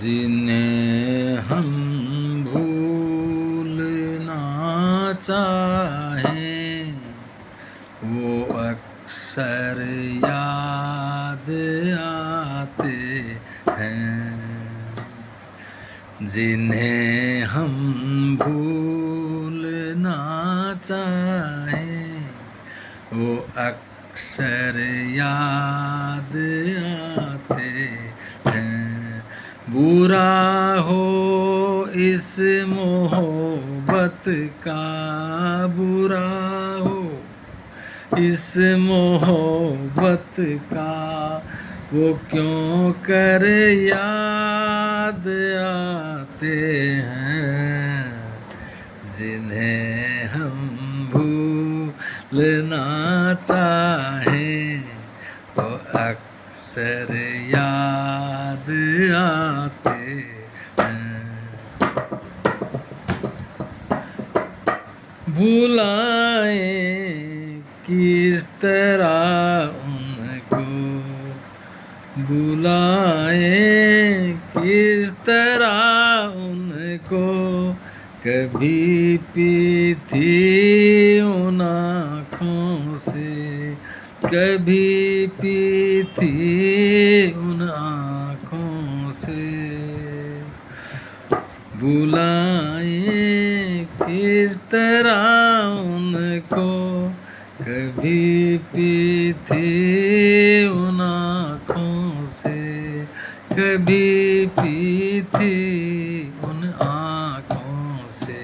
जिन्हें हम भूलना चाहें वो अक्सर याद आते हैं। जिन्हें हम भूलना चाहें वो अक्सर याद आते हैं। बुरा हो इस मोहब्बत का, बुरा हो इस मोहब्बत का, वो क्यों कर याद आते हैं। जिन्हें हम भूलना चाहें वो अक्सर याद आते हैं। भुलाएं किस तरह उनको, बुलाएं किस तरह उनको, कभी पीती उन आँखों से, कभी पीती उन आँखों से। बुलाएं किस तरह उनको, कभी पीती उन आँखों से, कभी पीती उन आँखों से।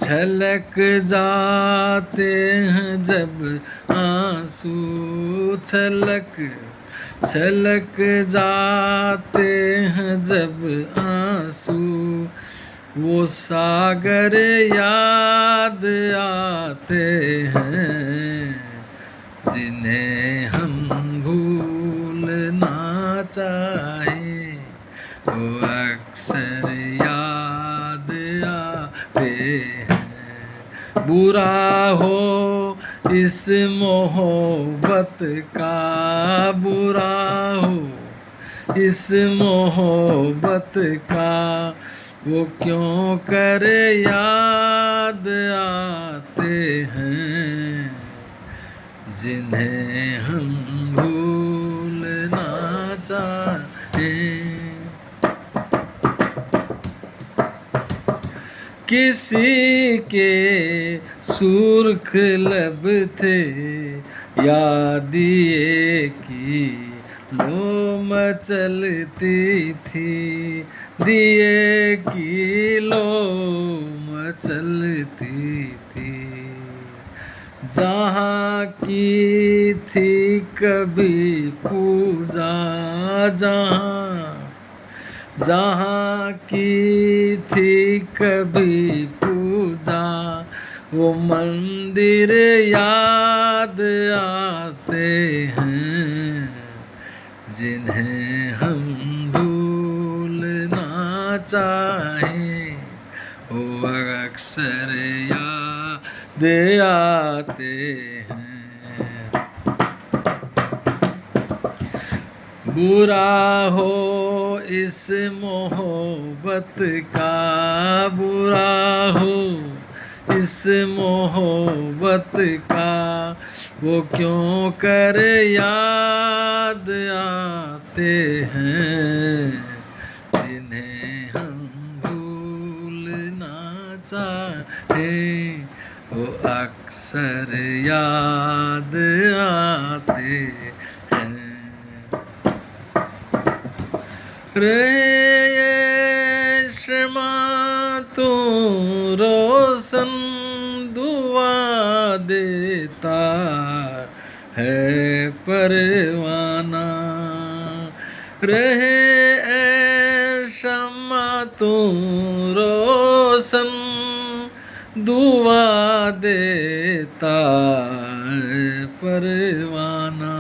छलक जाते हैं जब आंसू, छलक जाते हैं जब आंसू, वो सागर याद आते हैं। जिन्हें हम भूलना चाहें वो अक्सर याद आते हैं। बुरा हो इस मोहब्बत का, बुरा हो इस मोहब्बत का, वो क्यों कर याद आते हैं। जिन्हें हम भूलना चाहें। किसी के सुर्ख लब थे, याद ये की लो मचलती थी, दिए की लो मचलती थी। जहाँ की थी कभी पूजा, जहाँ की थी कभी पूजा, वो मंदिर याद आते हैं। जिन्हें हम भूलना चाहें वो अक्सर याद आते हैं। बुरा हो इस मोहब्बत का, बुरा हो इस मोहब्बत का, वो क्यों कर याद आते हैं। जिन्हें हम भूलना चाहें वो अक्सर याद आते हैं। रहे ये शमा तू रोशन, दुआ देता है परवाना। रहे ए शमा तू रोशन, दुआ देता है परवाना।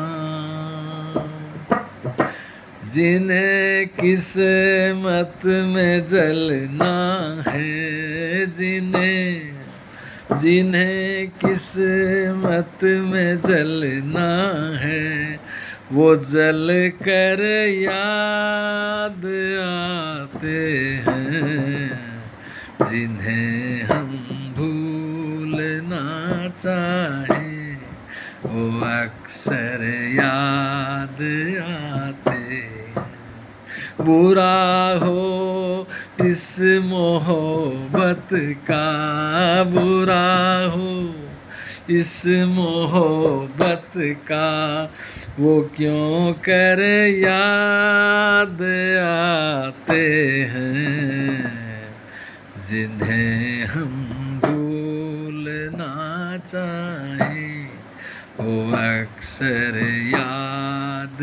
जिन्हें किस्मत में जलना है, जिन्हें किस्मत में जलना है, वो जल कर याद आते हैं जिन्हें हम भूलना चाहें, वो अक्सर याद आते हैं। बुरा हो इस मोहब्बत का, बुरा हो इस मोहब्बत का, वो क्यों कर याद आते हैं जिन्हें हम भूलना चाहें, वो अक्सर याद